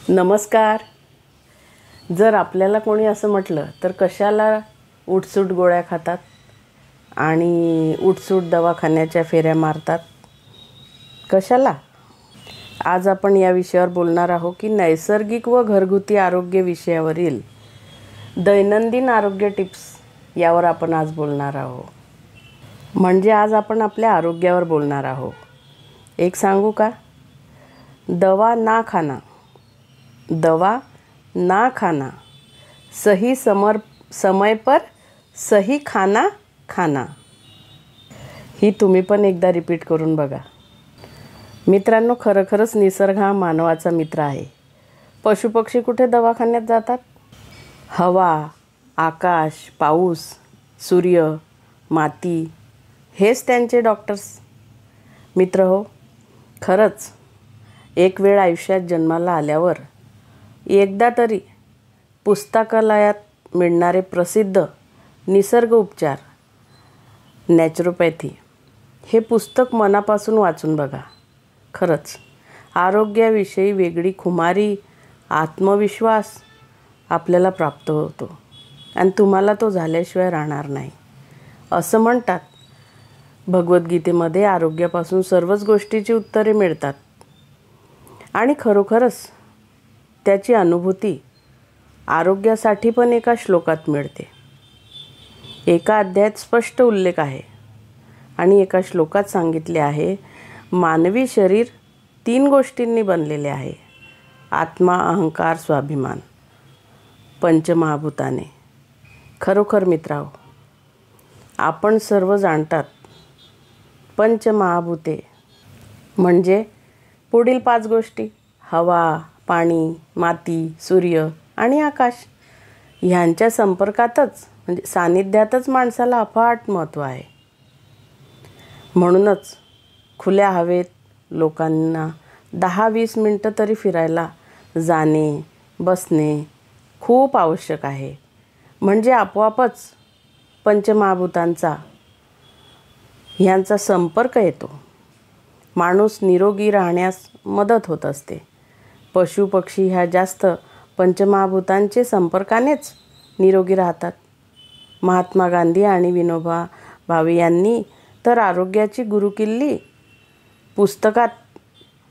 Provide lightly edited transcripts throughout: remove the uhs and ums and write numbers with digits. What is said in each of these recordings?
नमस्कार. जर आपल्याला कोणी असं म्हटलं तर कशाला उठसूट गोळ्या खातात आणि उठसूट दवाखान्याच्या फेऱ्या मारतात, कशाला? आज आपण या विषयावर बोलणार आहोत की नैसर्गिक व घरगुती आरोग्य विषयावरील दैनंदिन आरोग्य टिप्स यावर आपण आज बोलणार आहोत. म्हणजे आज आपण आपल्या आरोग्यावर बोलणार आहोत. एक सांगू का? दवा ना खाना, सही समय पर सही खाना. ही तुम्ही पण एकदा रिपीट करून बघा. मित्रांनो, खरंच निसर्ग हा मानवाचा मित्र आहे. पशुपक्षी कुठे दवाखान्यात जातात? हवा, आकाश, पाऊस, सूर्य, माती हेच त्यांचे डॉक्टर्स. मित्र हो, खरंच एक वेळ आयुष्यात जन्माला आल्यावर एकदा तरी पुस्तकालयात मिळणारे प्रसिद्ध निसर्ग उपचार, नॅचरोपॅथी हे पुस्तक मनापासून वाचून बघा. खरंच आरोग्याविषयी वेगळी खुमारी, आत्मविश्वास आपल्याला प्राप्त होतो आणि तुम्हाला तो झाल्याशिवाय राहणार नाही. असं म्हणतात, भगवद्गीतेमध्ये आरोग्यापासून सर्वच गोष्टीची उत्तरे मिळतात आणि खरोखरच त्याची अनुभूती आरोग्यासाठी पण एका श्लोकात मिळते. एका अध्यायात स्पष्ट उल्लेख आहे आणि एका श्लोकात सांगितले आहे, मानवी शरीर 3 गोष्टींनी बनलेले आहे: आत्मा, अहंकार, स्वाभिमान, पंचमहाभूताने. खरोखर मित्रांनो, आपण सर्व जाणतात पंचमहाभूते म्हणजे पुढील 5 गोष्टी: हवा, पाणी, माती, सूर्य आणि आकाश. ह्यांच्या संपर्कातच म्हणजे सानिध्यातच माणसाला अफाट महत्त्व आहे. म्हणूनच खुल्या हवेत लोकांना 10-20 मिनटं तरी फिरायला जाणे, बसणे खूप आवश्यक आहे. म्हणजे आपोआपच पंचमहाभूतांचा ह्यांचा संपर्क येतो. माणूस निरोगी राहण्यास मदत होत असते. पशु पक्षी ह्या जास्त पंचमहाभूतांचे संपर्कानेच निरोगी राहतात. महात्मा गांधी आणि विनोबा भावे यांनी तर आरोग्याची गुरुकिल्ली पुस्तकात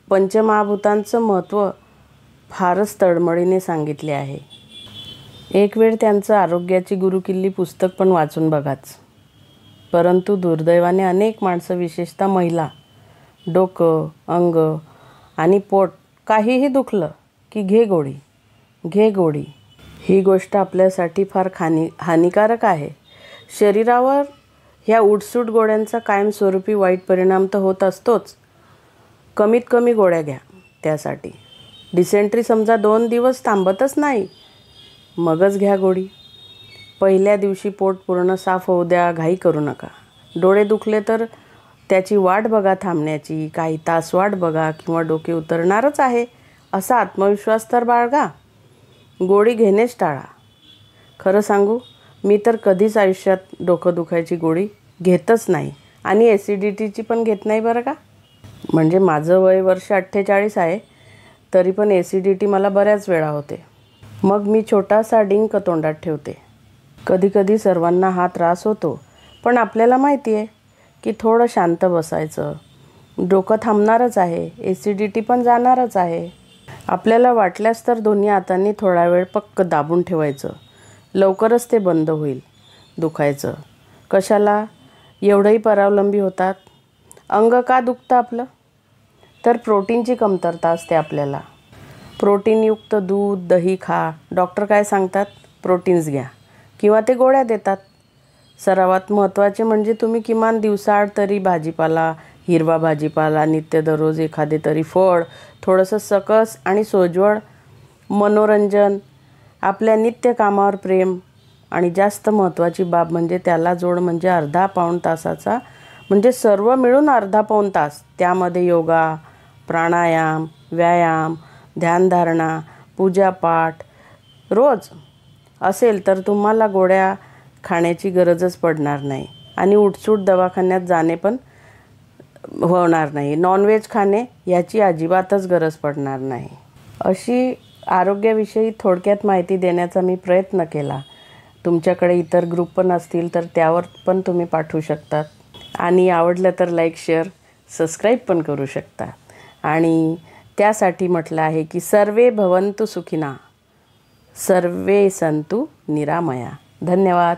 पंचमहाभूतांचं महत्त्व फारच तळमळीने सांगितले आहे. एक वेळ त्यांचं आरोग्याची गुरुकिल्ली पुस्तक पण वाचून बघाच. परंतु दुर्दैवाने अनेक माणसं, विशेषतः महिला, डोकं, अंग आणि पोट काहीही दुखलं की घे गोळी. ही गोष्ट आपल्यासाठी फार हानिकारक आहे. शरीरावर ह्या उठसूट गोळ्यांचा कायमस्वरूपी वाईट परिणाम तर होत असतोच. कमीत कमी गोळ्या घ्या त्यासाठी. डिसेंट्री समजा 2 दिवस थांबतच नाही, मगच घ्या गोळी. पहिल्या दिवशी पोट पूर्ण साफ होऊ द्या, घाई करू नका. डोळे दुखले तर त्याची वाट बघा थांबण्याची, काही तास वाट बघा किंवा डोके उतरणारच आहे असा आत्मविश्वास तर बाळगा. गोळी घेणेच टाळा. खरं सांगू, मी तर कधीच आयुष्यात डोकं दुखायची गोळी घेतच नाही आणि ॲसिडिटीची पण घेत नाही बरं का. म्हणजे माझं वय वर्ष 48 आहे, तरी पण ॲसिडिटी मला बऱ्याच वेळा होते. मग मी छोटासा डिंक तोंडात ठेवते. कधी सर्वांना हा त्रास होतो, पण आपल्याला माहिती आहे की थोडं शांत बसायचं. डोकं थांबणारच आहे, ॲसिडिटी पण जाणारच आहे. आपल्याला वाटल्यास तर दोन्ही हातांनी थोडा वेळ पक्क दाबून ठेवायचं. लवकरच ते बंद होईल दुखायचं. कशाला एवढंही परावलंबी होतात? अंग का दुखतं आपलं? तर प्रोटीनची कमतरता असते आपल्याला. प्रोटीनयुक्त दूध, दही खा. डॉक्टर काय सांगतात? प्रोटीन्स घ्या किंवा ते गोळ्या देतात. सर्वात महत्त्वाचे म्हणजे तुम्ही किमान दिवसाआड तरी भाजीपाला, हिरवा भाजीपाला, नित्य दररोज एखादे तरी फळ, थोडंसं सकस आणि सोज्वळ मनोरंजन, आपल्या नित्य कामावर प्रेम आणि जास्त महत्त्वाची बाब म्हणजे त्याला जोड म्हणजे अर्धा-पाऊण तासाचा, म्हणजे सर्व मिळून अर्धा-पाऊण तास त्यामध्ये योगा, प्राणायाम, व्यायाम, ध्यानधारणा, पूजापाठ रोज असेल तर तुम्हाला गोळ्या खाण्याची गरजच पडणार नाही आणि उठसूट दवाखान्यात जाणे पण होणार नाही. नॉनव्हेज खाणे याची अजिबातच गरज पडणार नाही. अशी आरोग्याविषयी थोडक्यात माहिती देण्याचा मी प्रयत्न केला. तुमच्याकडे इतर ग्रुप पण असतील तर त्यावर पण तुम्ही पाठवू शकतात. आणि आवडलं तर लाईक, शेअर, सबस्क्राईब पण करू शकता. आणि त्यासाठी म्हटलं आहे की सर्वे भवन्तु सुखिनः, सर्वे सन्तु निरामया. धन्यवाद.